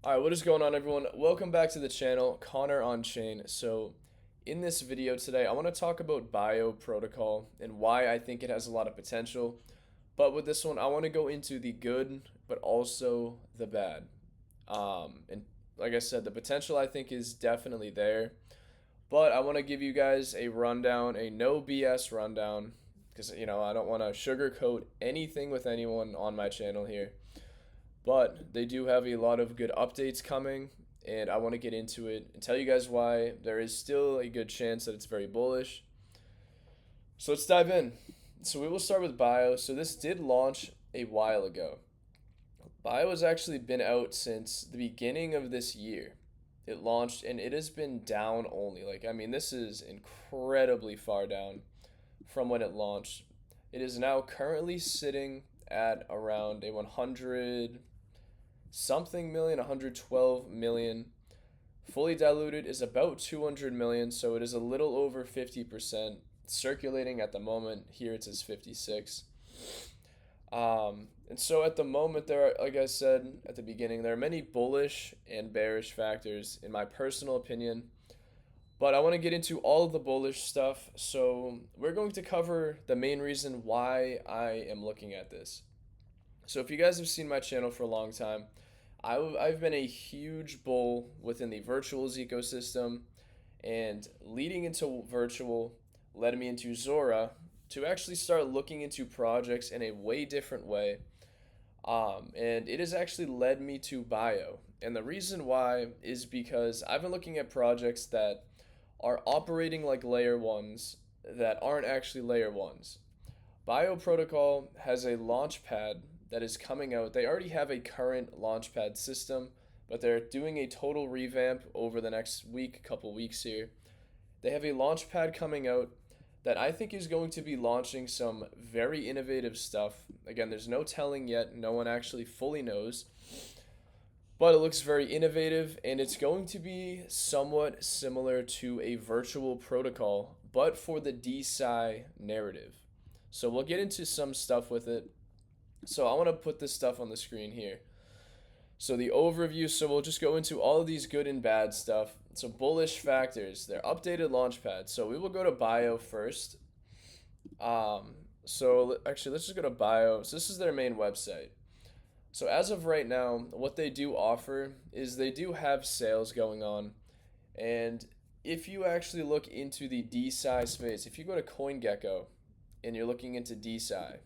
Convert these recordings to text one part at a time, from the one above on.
Alright, what is going on, everyone? Welcome back to the channel, Connor on Chain. So in this video today, I want to talk about Bio protocol and why I think it has a lot of potential. But with this one, I want to go into the good, but also the bad. And like I said, the potential I think is definitely there. But I want to give you guys a rundown, a no BS rundown, because I don't want to sugarcoat anything with anyone on my channel here. But they do have a lot of good updates coming, and I want to get into it and tell you guys why there is still a good chance that it's very bullish. So let's dive in. So we will start with Bio. So this did launch a while ago. Bio has actually been out since the beginning of this year. It launched and it has been down only. This is incredibly far down from when it launched. It is now currently sitting at around a 100 something million, 112 million. Fully diluted is about 200 million, so it is a little over 50% circulating at the moment. Here it says 56. And so at the moment, there are, like I said at the beginning, there are many bullish and bearish factors in my personal opinion. But I want to get into all of the bullish stuff. So we're going to cover the main reason why I am looking at this. So if you guys have seen my channel for a long time, I've been a huge bull within the virtuals ecosystem, and leading into virtual led me into Zora to actually start looking into projects in a way different way. And it has actually led me to Bio. And the reason why is because I've been looking at projects that are operating like layer ones that aren't actually layer ones. Bio Protocol has a Launchpad that is coming out. They already have a current Launchpad system, but they're doing a total revamp over the next couple weeks here. They have a Launchpad coming out that I think is going to be launching some very innovative stuff. Again, there's no telling yet, no one actually fully knows. But it looks very innovative, and it's going to be somewhat similar to a virtual protocol, but for the Desci narrative. So we'll get into some stuff with it. So I want to put this stuff on the screen here. So the overview, so we'll just go into all of these good and bad stuff. So bullish factors, their updated launchpad. So we will go to Bio first. So actually, let's just go to Bio. So this is their main website. So as of right now, what they do offer is they do have sales going on. And if you actually look into the Desci space, if you go to CoinGecko and you're looking into Desci,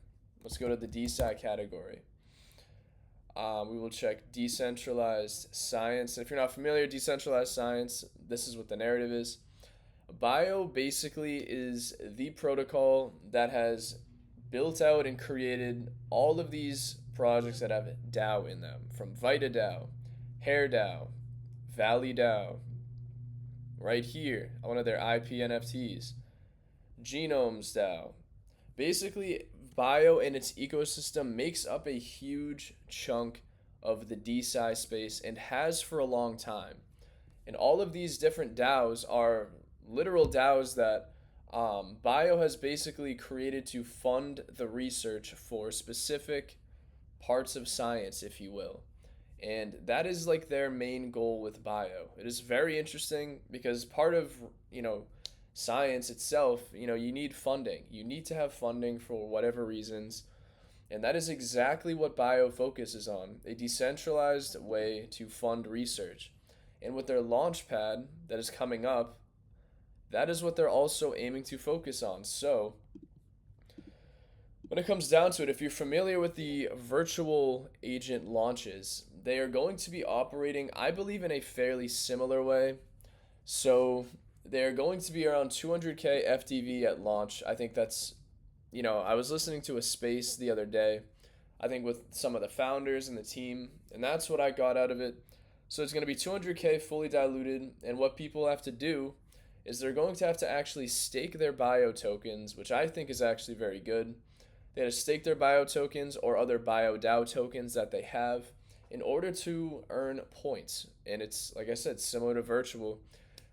let's go to the Desci category. We will check decentralized science. If you're not familiar, decentralized science, this is what the narrative is. Bio basically is the protocol that has built out and created all of these projects that have DAO in them, from Vita DAO, Hair DAO, Valley DAO, right here, one of their IP NFTs, Genomes DAO. Basically, Bio and its ecosystem makes up a huge chunk of the Desci space and has for a long time. And all of these different DAOs are literal DAOs that Bio has basically created to fund the research for specific parts of science, if you will. And that is like their main goal with Bio. It is very interesting because part of, science itself, you need funding. You need to have funding for whatever reasons. And that is exactly what Bio focuses on, a decentralized way to fund research. And with their Launchpad that is coming up, that is what they're also aiming to focus on. So, when it comes down to it, if you're familiar with the virtual agent launches, they are going to be operating, I believe, in a fairly similar way. So, they're going to be around 200K FTV at launch. I think that's, I was listening to a space the other day, I think with some of the founders and the team, and that's what I got out of it. So it's going to be 200K fully diluted, and what people have to do is they're going to have to actually stake their Bio tokens, which I think is actually very good. They have to stake their Bio tokens or other Bio DAO tokens that they have in order to earn points. And it's, like I said, similar to virtual,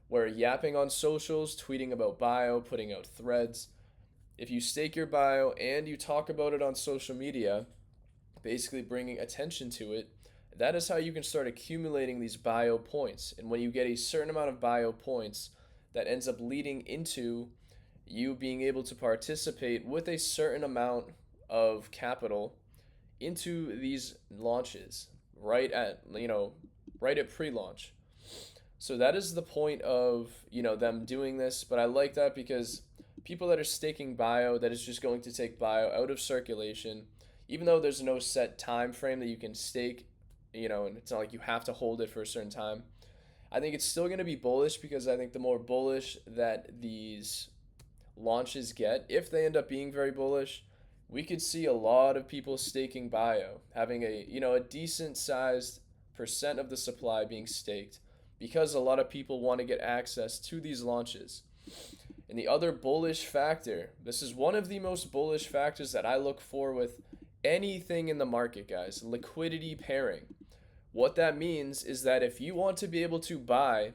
where yapping on socials, tweeting about Bio, putting out threads. If you stake your Bio and you talk about it on social media, basically bringing attention to it, that is how you can start accumulating these bio points. And when you get a certain amount of bio points, that ends up leading into you being able to participate with a certain amount of capital into these launches right at pre-launch. So that is the point of, them doing this, but I like that because people that are staking bio, that is just going to take bio out of circulation, even though there's no set time frame that you can stake, and it's not like you have to hold it for a certain time. I think it's still going to be bullish because I think the more bullish that these launches get, if they end up being very bullish, we could see a lot of people staking bio, having a decent sized percent of the supply being staked because a lot of people want to get access to these launches. And the other bullish factor, this is one of the most bullish factors that I look for with anything in the market, guys, liquidity pairing. What that means is that if you want to be able to buy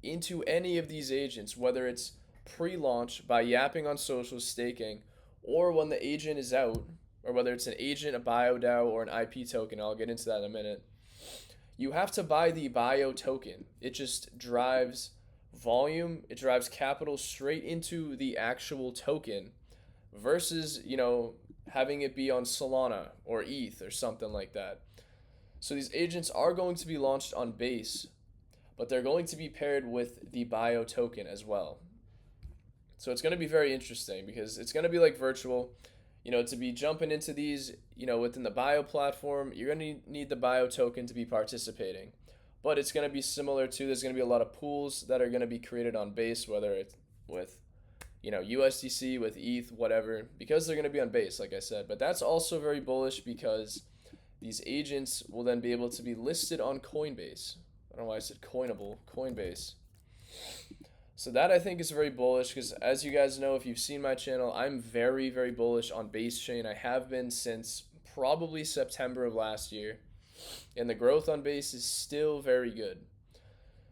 into any of these agents, whether it's pre-launch by yapping on social staking, or when the agent is out, or whether it's an agent, a bio DAO, or an IP token, I'll get into that in a minute, you have to buy the bio token. It just drives volume, it drives capital straight into the actual token versus, having it be on Solana or ETH or something like that. So these agents are going to be launched on Base, but they're going to be paired with the bio token as well. So it's going to be very interesting because it's going to be like virtual. To be jumping into these, within the bio platform, you're going to need the bio token to be participating. But it's going to be similar to, there's going to be a lot of pools that are going to be created on Base, whether it's with, USDC, with ETH, whatever, because they're going to be on Base, like I said. But that's also very bullish because these agents will then be able to be listed on Coinbase. I don't know why I said Coinable, Coinbase. So that I think is very bullish because, as you guys know, if you've seen my channel, I'm very, very bullish on Base Chain. I have been since probably September of last year. And the growth on Base is still very good.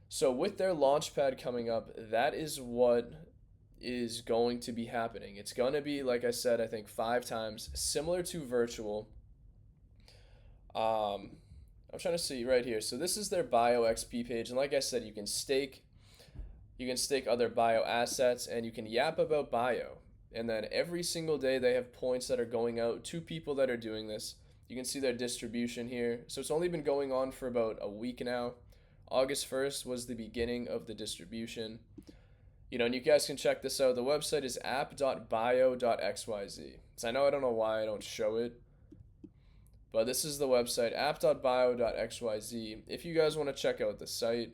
So with their Launchpad coming up, that is what is going to be happening. It's going to be, like I said, I think 5 times, similar to virtual. I'm trying to see right here. So this is their Bio XP page. And like I said, you can stake other bio assets, and you can yap about bio. And then every single day they have points that are going out to people that are doing this. You can see their distribution here. So it's only been going on for about a week now. August 1st was the beginning of the distribution. And you guys can check this out. The website is app.bio.xyz. So I don't know why I don't show it, but this is the website, app.bio.xyz. If you guys want to check out the site.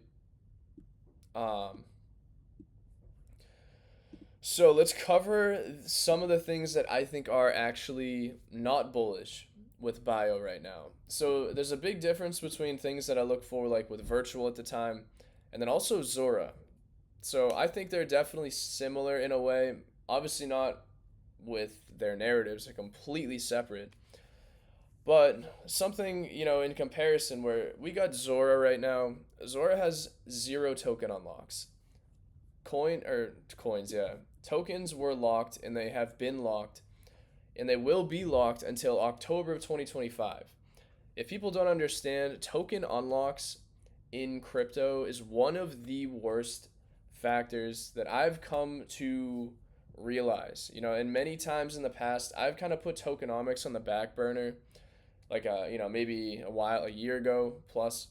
So let's cover some of the things that I think are actually not bullish with bio right now. So there's a big difference between things that I look for, like with virtual at the time, and then also Zora. So I think they're definitely similar in a way. Obviously not with their narratives, they're completely separate. But something, in comparison, where we got Zora right now, Zora has 0 token unlocks. Tokens were locked, and they have been locked, and they will be locked until October of 2025. If people don't understand, token unlocks in crypto is one of the worst factors that I've come to realize. And many times in the past, I've kind of put tokenomics on the back burner, like maybe a year ago plus.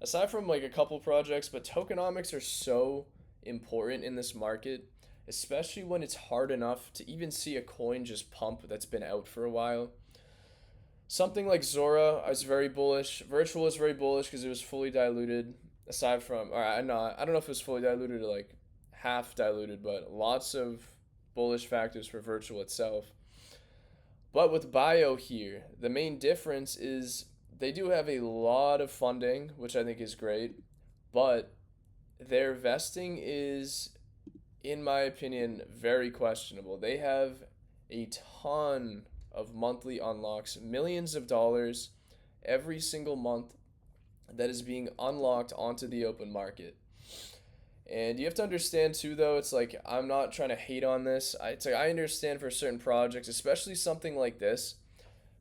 Aside from like a couple projects, but tokenomics are so important in this market, especially when it's hard enough to even see a coin just pump that's been out for a while. Something like Zora is very bullish. Virtual is very bullish because it was fully diluted. Aside from, I don't know if it was fully diluted or like half diluted, but lots of bullish factors for virtual itself. But with bio here, the main difference is they do have a lot of funding, which I think is great, but their vesting is, in my opinion, very questionable. They have a ton of monthly unlocks, millions of dollars every single month that is being unlocked onto the open market. And you have to understand too, though, it's like, I'm not trying to hate on this. I understand for certain projects, especially something like this,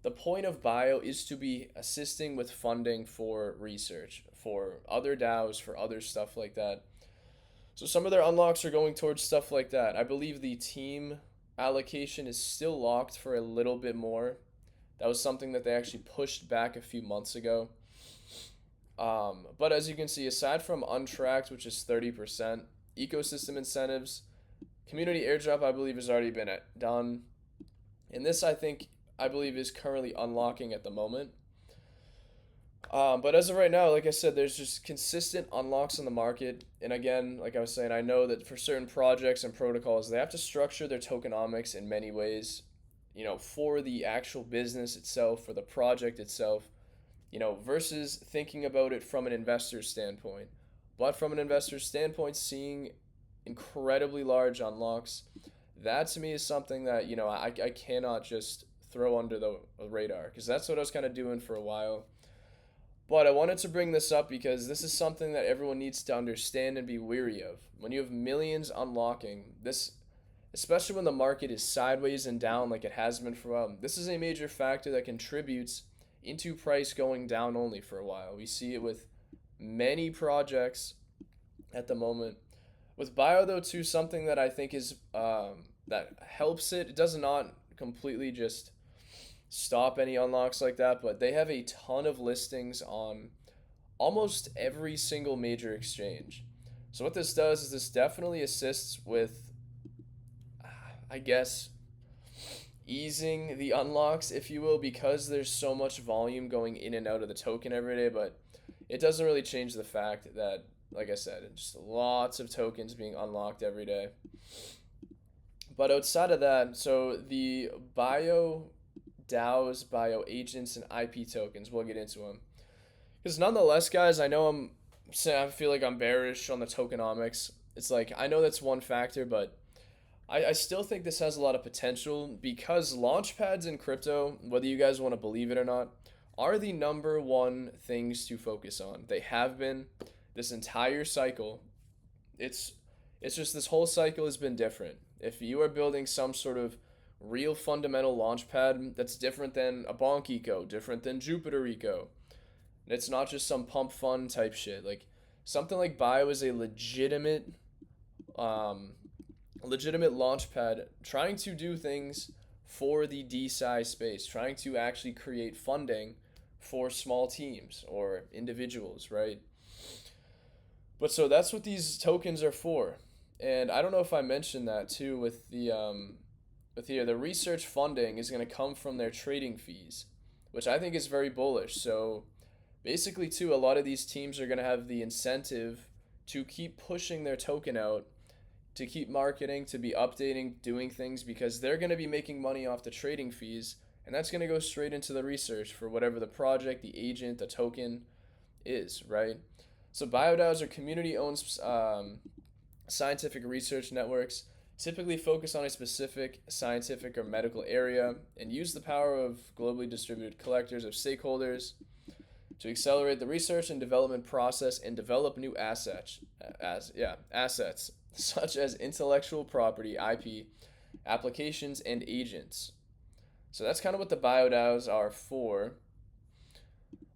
the point of bio is to be assisting with funding for research, for other DAOs, for other stuff like that. So some of their unlocks are going towards stuff like that. I believe the team allocation is still locked for a little bit more. That was something that they actually pushed back a few months ago. But as you can see, aside from untracked, which is 30%, ecosystem incentives, community airdrop, I believe, has already been done. And this, I believe, is currently unlocking at the moment. But as of right now, like I said, there's just consistent unlocks in the market. And again, like I was saying, I know that for certain projects and protocols, they have to structure their tokenomics in many ways, for the actual business itself, for the project itself, versus thinking about it from an investor's standpoint. But from an investor's standpoint, seeing incredibly large unlocks, that to me is something that, I cannot just throw under the radar, because that's what I was kind of doing for a while. But I wanted to bring this up because this is something that everyone needs to understand and be weary of. When you have millions unlocking, this, especially when the market is sideways and down like it has been for a while, this is a major factor that contributes into price going down only for a while. We see it with many projects at the moment. With bio though too, something that I think is that helps it. It does not completely just stop any unlocks like that, but they have a ton of listings on almost every single major exchange. So what this does is this definitely assists with, I guess, easing the unlocks, if you will, because there's so much volume going in and out of the token every day. But it doesn't really change the fact that, like I said, just lots of tokens being unlocked every day. But outside of that, so the bio DAOs, bio agents, and IP tokens, we'll get into them. Because nonetheless, guys, I feel like I'm bearish on the tokenomics. It's like, I know that's one factor, but I still think this has a lot of potential, because launchpads in crypto, whether you guys want to believe it or not, are the number one things to focus on. They have been this entire cycle. It's just this whole cycle has been different. If you are building some sort of real fundamental launchpad that's different than a Bonk Eco, different than Jupiter Eco, it's not just some pump fun type shit. Like something like Bio is a legitimate launchpad trying to do things for the Desci space, trying to actually create funding for small teams or individuals, right? But so that's what these tokens are for. And I don't know if I mentioned that too with the research funding is going to come from their trading fees, which I think is very bullish. So basically too, a lot of these teams are going to have the incentive to keep pushing their token out, to keep marketing, to be updating, doing things, because they're going to be making money off the trading fees, and that's going to go straight into the research for whatever the project, the agent, the token is, right? So BioDAOs are community-owned scientific research networks, typically focus on a specific scientific or medical area, and use the power of globally distributed collectors of stakeholders to accelerate the research and development process and develop new assets, such as intellectual property, IP, applications, and agents. So that's kind of what the BioDAOs are for.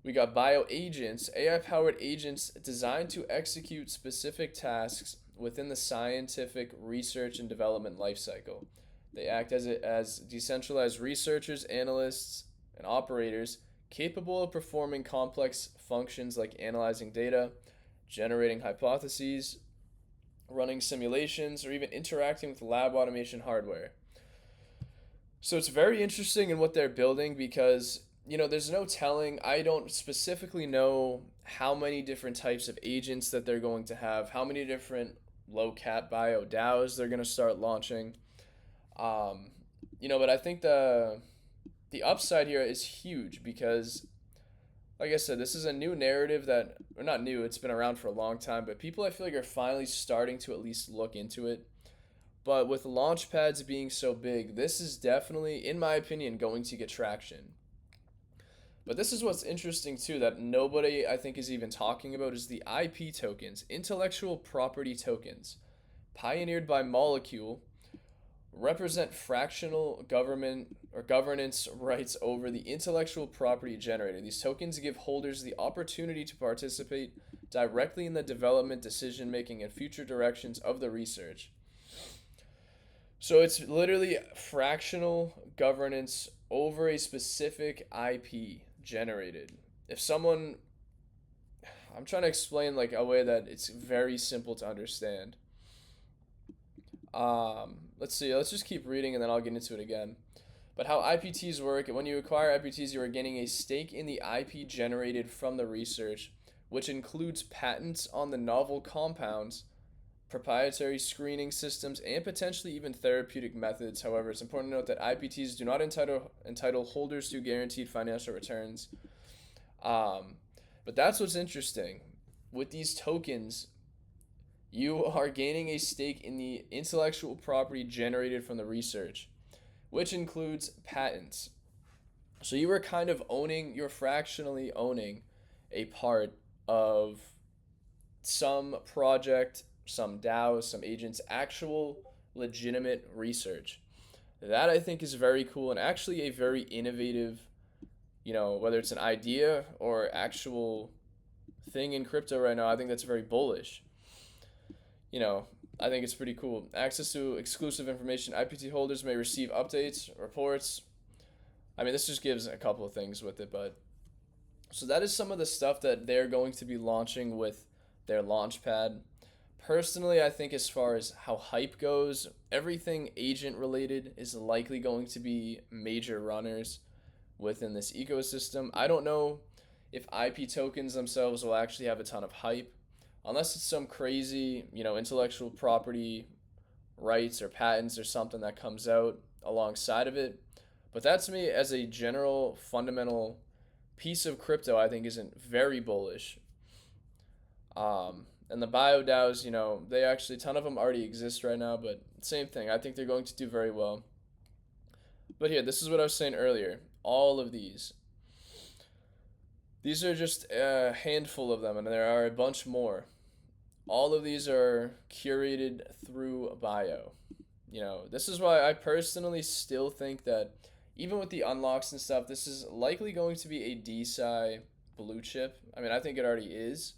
We got bio agents, AI-powered agents designed to execute specific tasks within the scientific research and development lifecycle. They act as decentralized researchers, analysts, and operators capable of performing complex functions like analyzing data, generating hypotheses, running simulations, or even interacting with lab automation hardware. So it's very interesting in what they're building, because there's no telling. I don't specifically know how many different types of agents that they're going to have, how many different low cap bio DAOs they're going to start launching. But I think the upside here is huge, because like I said, this is a new narrative that, or not new, it's been around for a long time, but people I feel like are finally starting to at least look into it. But with launchpads being so big, this is definitely, in my opinion, going to get traction. But this is what's interesting too, that nobody I think is even talking about, is the IP tokens, intellectual property tokens, pioneered by Molecule, represent fractional government or governance rights over the intellectual property generated. These tokens give holders the opportunity to participate directly in the development, decision making, and future directions of the research. So it's literally fractional governance over a specific IP generated. If someone, I'm trying to explain like a way that it's very simple to understand. Let's see, let's just keep reading and then I'll get into it again. But how IPTs work, when you acquire IPTs, you are gaining a stake in the IP generated from the research, which includes patents on the novel compounds, proprietary screening systems, and potentially even therapeutic methods. However, it's important to note that IPTs do not entitle holders to guaranteed financial returns. But that's what's interesting. With these tokens, you are gaining a stake in the intellectual property generated from the research, which includes patents. So you are kind of you're fractionally owning a part of some project, some DAOs, some agents, actual legitimate research. That I think is very cool and actually a very innovative, whether it's an idea or actual thing in crypto right now, I think that's very bullish. I think it's pretty cool. Access to exclusive information. IPT holders may receive updates, reports. I mean, this just gives a couple of things with it, but so that is some of the stuff that they're going to be launching with their Launchpad. Personally, I think as far as how hype goes, everything agent related is likely going to be major runners within this ecosystem. I don't know if IP tokens themselves will actually have a ton of hype, unless it's some crazy, intellectual property rights or patents or something that comes out alongside of it. But that to me, as a general fundamental piece of crypto, I think isn't very bullish. And the bio DAOs, they actually, a ton of them already exist right now, but same thing. I think they're going to do very well. But here, this is what I was saying earlier. All of these are just a handful of them, and there are a bunch more. All of these are curated through bio. This is why I personally still think that even with the unlocks and stuff, this is likely going to be a Desci Bluechip. I mean, I think it already is.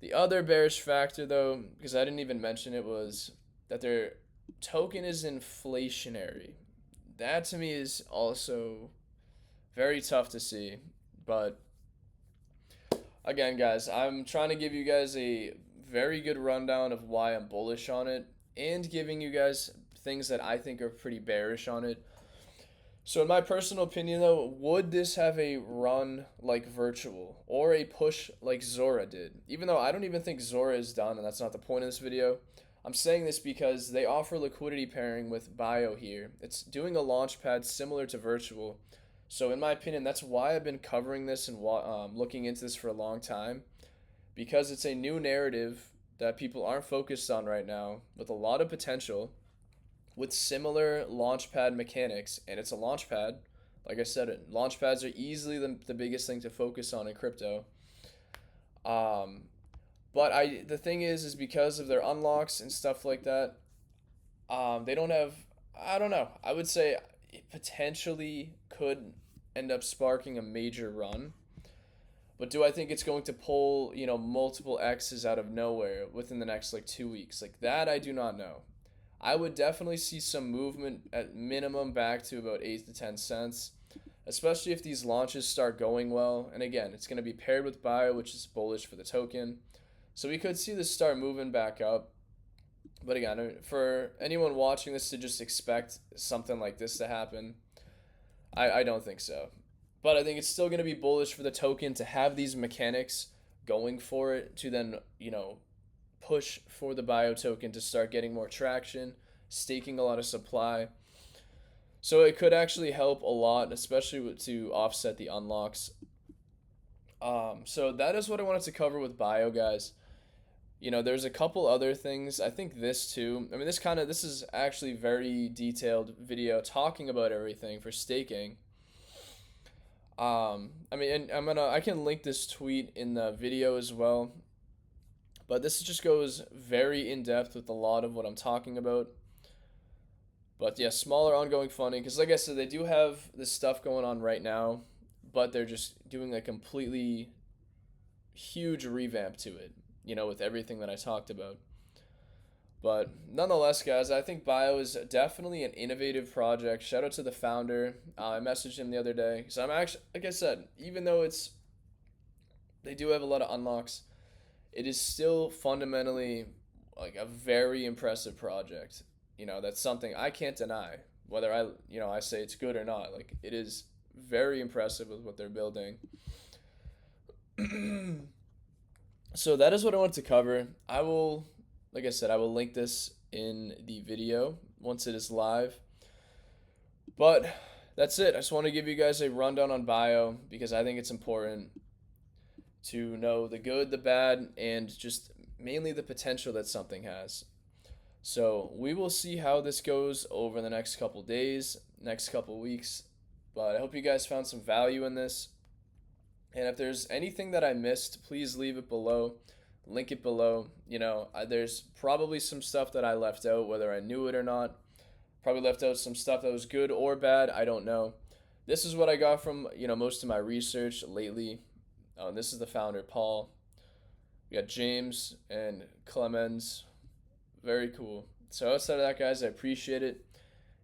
The other bearish factor, though, because I didn't even mention it, was that their token is inflationary. That to me is also very tough to see. But again, guys, I'm trying to give you guys a very good rundown of why I'm bullish on it and giving you guys things that I think are pretty bearish on it. So in my personal opinion, though, would this have a run like Virtual or a push like Zora did? Even though I don't even think Zora is done, and that's not the point of this video. I'm saying this because they offer liquidity pairing with Bio here. It's doing a Launchpad similar to Virtual. So in my opinion, that's why I've been covering this and looking into this for a long time. Because it's a new narrative that people aren't focused on right now with a lot of potential, with similar Launchpad mechanics, and it's a Launchpad. Like I said, Launchpads are easily the biggest thing to focus on in crypto. But the thing is because of their unlocks and stuff like that, they don't have, I don't know, I would say it potentially could end up sparking a major run. But do I think it's going to pull, multiple X's out of nowhere within the next 2 weeks? That I do not know. I would definitely see some movement at minimum back to about 8 to 10 cents, especially if these launches start going well. And again, it's going to be paired with Bio, which is bullish for the token. So we could see this start moving back up. But again, for anyone watching this to just expect something like this to happen, I don't think so. But I think it's still going to be bullish for the token to have these mechanics going for it to then, push for the bio token to start getting more traction, staking a lot of supply. So it could actually help a lot, especially to offset the unlocks. So that is what I wanted to cover with bio, guys. There's a couple other things. I think this too. I mean, this is actually very detailed video talking about everything for staking. I mean, and I can link this tweet in the video as well. But this just goes very in depth with a lot of what I'm talking about. But yeah, smaller ongoing funding, because like I said, they do have this stuff going on right now, but they're just doing a completely huge revamp to it, with everything that I talked about. But nonetheless, guys, I think Bio is definitely an innovative project. Shout out to the founder. I messaged him the other day because I'm actually, like I said, even though they do have a lot of unlocks, it is still fundamentally like a very impressive project. That's something I can't deny. Whether I say it's good or not, like it is very impressive with what they're building. So that is what I want to cover. Like I said, I will link this in the video once it is live. But that's it. I just want to give you guys a rundown on Bio because I think it's important to know the good, the bad, and just mainly the potential that something has. So we will see how this goes over the next couple days, next couple weeks. But I hope you guys found some value in this. And if there's anything that I missed, please leave it below. Link it below. There's probably some stuff that I left out, whether I knew it or not. Probably left out some stuff that was good or bad. I don't know. This is what I got from most of my research lately. This is the founder, Paul. We got James and Clemens. Very cool. So outside of that, guys, I appreciate it.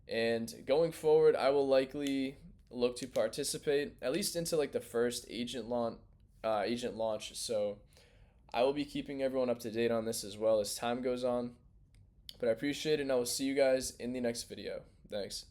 And going forward, I will likely look to participate at least into like the first agent launch. So I will be keeping everyone up to date on this as well as time goes on. But I appreciate it, and I will see you guys in the next video. Thanks.